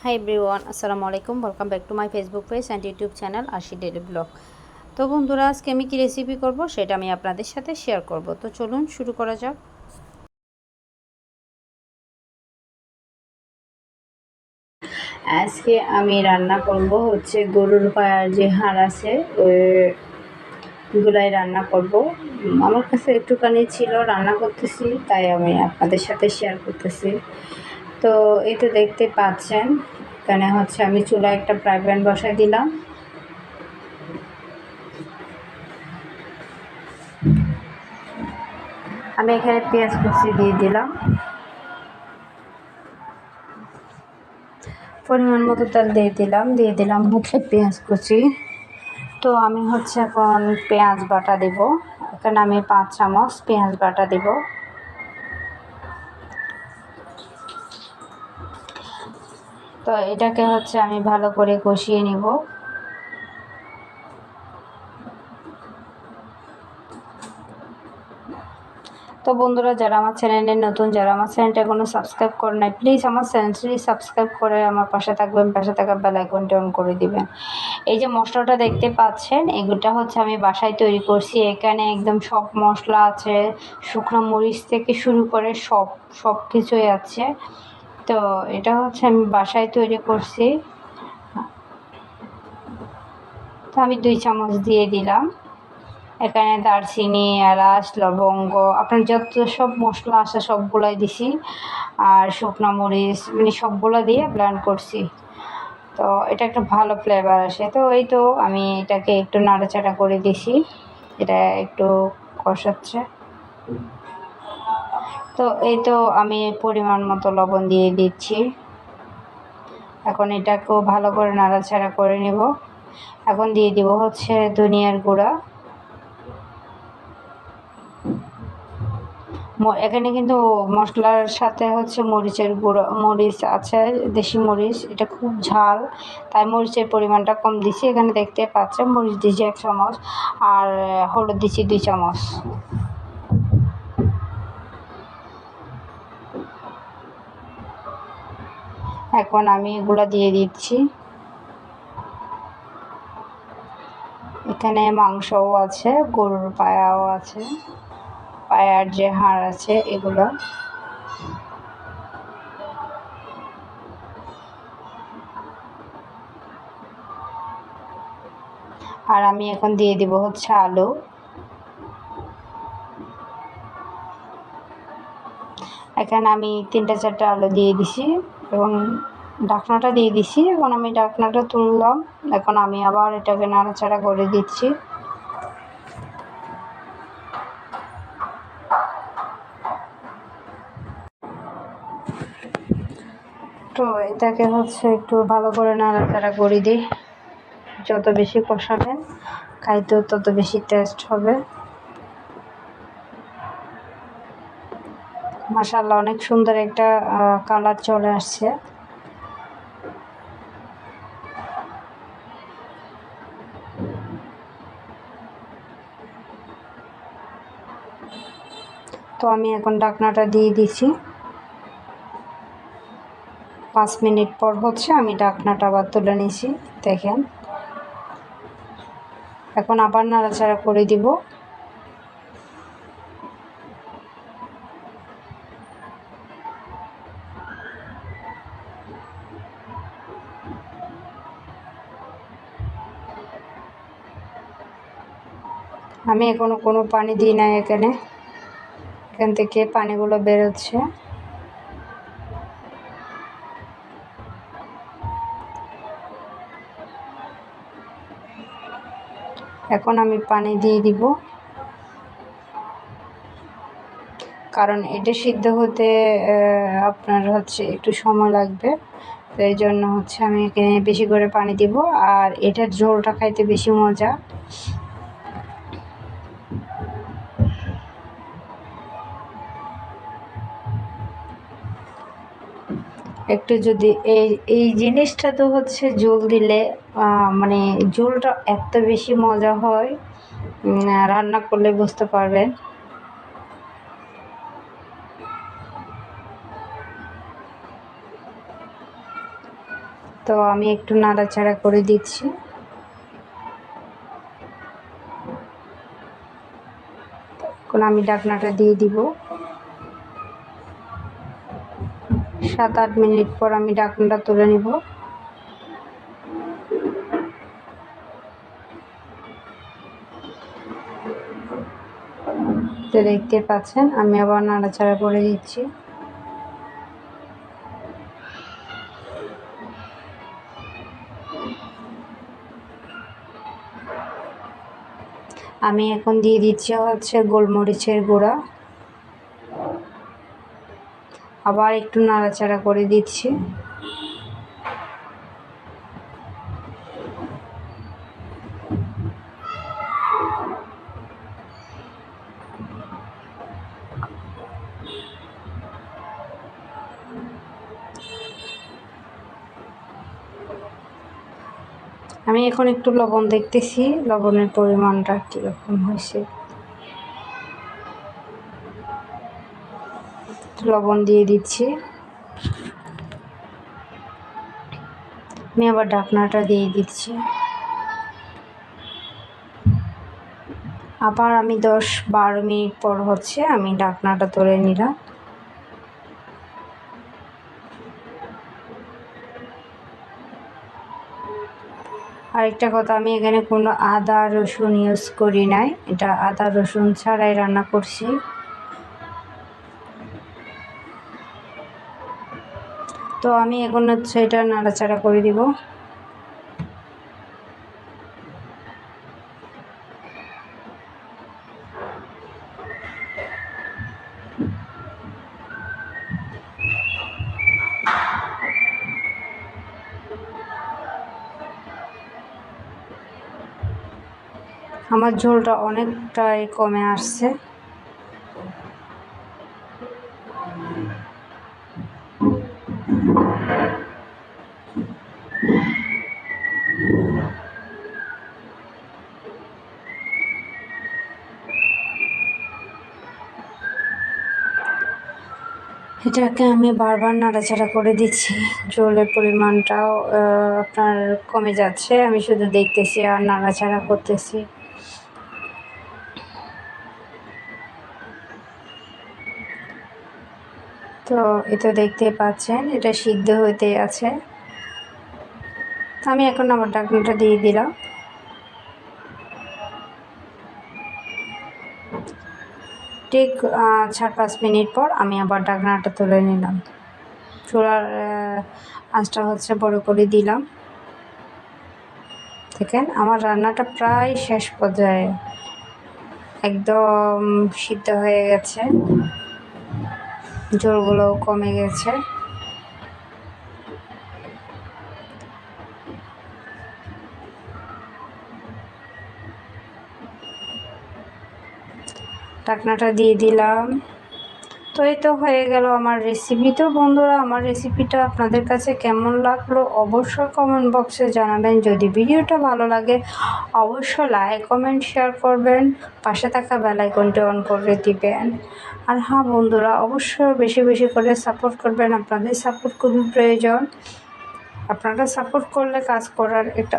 Hi everyone, আসসালামু আলাইকুম। Welcome back to my Facebook page and YouTube channel আশি daily blog. তো বন্ধুরা, আজকে আমি কী রেসিপি করব সেটা আমি আপনাদের সাথে শেয়ার করব। তো চলুন শুরু করা যাক। আজকে আমি রান্না করব হচ্ছে গরুর পায়ার যে হাড় আছে ওইগুলাই রান্না করব। আমার কাছে একটুখানি ছিল, রান্না করতেছি, তাই আমি আপনাদের সাথে শেয়ার করতেছি। তো এই তো দেখতে পাচ্ছেন, এখানে হচ্ছে আমি চুলায় একটা ফ্রাই প্যান বসাই দিলাম। আমি এখানে পেঁয়াজ কুচি দিয়ে দিলাম, পরিমাণ মতো তেল দিয়ে দিলাম হচ্ছে পেঁয়াজ কুচি। তো আমি হচ্ছে এখন পেঁয়াজ বাটা দেব। এখানে আমি 5 চামচ পেঁয়াজ বাটা দেব। তো এটাকে হচ্ছে আমি ভালো করে কষিয়ে নিব। তো বন্ধুরা, যারা আমার চ্যানেলে নতুন, যারা আমার চ্যানেলটা এখনো সাবস্ক্রাইব করে নাই, প্লিজ আমার চ্যানেলটি সাবস্ক্রাইব করে আমার পাশে থাকবেন, পাশে থাকা বেল আইকনটি অন করে দিবেন। এই যে মশলাটা দেখতে পাচ্ছেন, এগুলো হচ্ছে আমি বাসায় তৈরি করছি। এখানে একদম সব মশলা আছে, শুকনো মরিচ থেকে শুরু করে সব কিছুই আছে। তো এটা হচ্ছে আমি বাসায় তৈরি করছি। তো আমি 2 চামচ দিয়ে দিলাম। এখানে দারচিনি, এলাচ, লবঙ্গ, আপনার যত সব মশলা আছে সবগুলাই দিছি, আর শুকনো মরিচ মানে সবগুলো দিয়ে ব্লেন্ড করছি। তো এটা একটা ভালো ফ্লেভার আসে। তো এই তো আমি এটাকে একটু নাড়াচাড়া করে দিছি, এটা একটু কষাচ্ছে। তো এই তো আমি পরিমাণ মতো লবণ দিয়ে দিচ্ছি। এখন এটাকেও ভালো করে নাড়াচাড়া করে নেব। এখন দিয়ে দিব হচ্ছে ধনিয়ার গুঁড়া। এখানে কিন্তু মশলার সাথে হচ্ছে মরিচের গুঁড়ো, মরিচ আছে, দেশি মরিচ, এটা খুব ঝাল, তাই মরিচের পরিমাণটা কম দিছি। এখানে দেখতে পাচ্ছেন মরিচ দিয়েছি 1 চামচ, আর হলুদ দিচ্ছি 2 চামচ। এখন আমি এগুলো দিয়ে দিচ্ছি। এখানে মাংসও আছে, গরুর পায়াও আছে, পায়ার যে হাড় আছে এগুলো। আর আমি এখন দিয়ে দিব হচ্ছে আলু। এখানে আমি 3-4টা আলু দিয়ে দিছি এবং ঢাকনাটা দিয়ে দিছি। এখন আমি ঢাকনাটা তুললাম। এখন আমি আবার এটাকে নাড়াচাড়া করে দিচ্ছি। তো এটাকে হচ্ছে একটু ভালো করে নাড়াচাড়া করে দিই। যত বেশি কষাবেন খাইতেও তত বেশি টেস্ট হবে। মাশাআল্লাহ, অনেক সুন্দর একটা কালার চলে আসছে। তো আমি এখন ঢাকনাটা দিয়ে দিছি। 5 মিনিট পর হচ্ছে আমি ঢাকনাটা আবার তুলে নিছি, দেখেন। এখন আবার নাড়াচাড়া করে দিব। আমি এখনো কোনো পানি দিই নাই, এখান থেকে পানিগুলো বেরোচ্ছে। এখন আমি পানি দিয়ে দিব, কারণ এটা সিদ্ধ হতে আপনার হচ্ছে একটু সময় লাগবে। তো এই জন্য হচ্ছে আমি এখানে বেশি করে পানি দিব, আর এটার ঝোলটা খাইতে বেশি মজা। একটু যদি এই জিনিসটা তো হচ্ছে ঝোল দিলে মানে ঝোলটা এত বেশি মজা হয়, রান্না করলে বুঝতে পারবেন। তো আমি একটু নাড়াচাড়া করে দিচ্ছি। এখন আমি ঢাকনাটা দিয়ে দিব। 7-8 মিনিট পর আমি ঢাকনাটা তুলে নিব। তো দেখতে পাচ্ছেন আমি আবার নাড়াচাড়া করে দিচ্ছি। আমি এখন দিয়ে দিচ্ছি হচ্ছে গোলমরিচের গুঁড়া। আবার একটু নাড়াচাড়া করে দিচ্ছি। আমি এখন একটু লবণ দেখতেছি, লবণের পরিমাণটা কীরকম হয়েছে। লবণ দিয়ে দিচ্ছি। আমি আবার ঢাকনাটা দিয়ে দিচ্ছি। আবার আমি 10-12 মিনিট পর হচ্ছে আমি ঢাকনাটা তুলে নিলাম। আরেকটা কথা, আমি এখানে কোনো আদা রসুন ইউজ করি নাই, এটা আদা রসুন ছাড়াই রান্না করছি। তো আমি এখন হচ্ছে এটা নাড়াচাড়া করে দিব। আমার ঝোলটা অনেকটাই কমে আসছে। এটাকে আমি বারবার নাড়াচাড়া করে দিচ্ছি। ঝোলের পরিমাণটাও আপনার কমে যাচ্ছে, আমি শুধু দেখতেছি আর নাড়াচাড়া করতেছি। তো এটা দেখতে পাচ্ছেন এটা সিদ্ধ হতে আছে। আমি এখন আমার ঢাকনাটা দিয়ে দিলাম। ঠিক 4-5 মিনিট পর আমি আবার ঢাকনাটা তুলে নিলাম। চুলার আঁচটা হচ্ছে বড় করে দিলাম। দেখেন আমার রান্নাটা প্রায় শেষ পর্যায়ে, একদম সিদ্ধ হয়ে গেছে, ঝোলগুলোও কমে গেছে। ঢাকনাটা দিয়ে দিলাম। তো এই তো হয়ে গেল আমার রেসিপি। তো বন্ধুরা, আমার রেসিপিটা আপনাদের কাছে কেমন লাগলো অবশ্যই কমেন্ট বক্সে জানাবেন। যদি ভিডিওটা ভালো লাগে অবশ্যই লাইক কমেন্ট শেয়ার করবেন, পাশে থাকা বেল আইকনটি অন করে দিবেন। আর হ্যাঁ বন্ধুরা, অবশ্যই বেশি বেশি করে সাপোর্ট করবেন, আপনাদের সাপোর্ট খুবই প্রয়োজন। আপনারা সাপোর্ট করলে কাজ করার একটা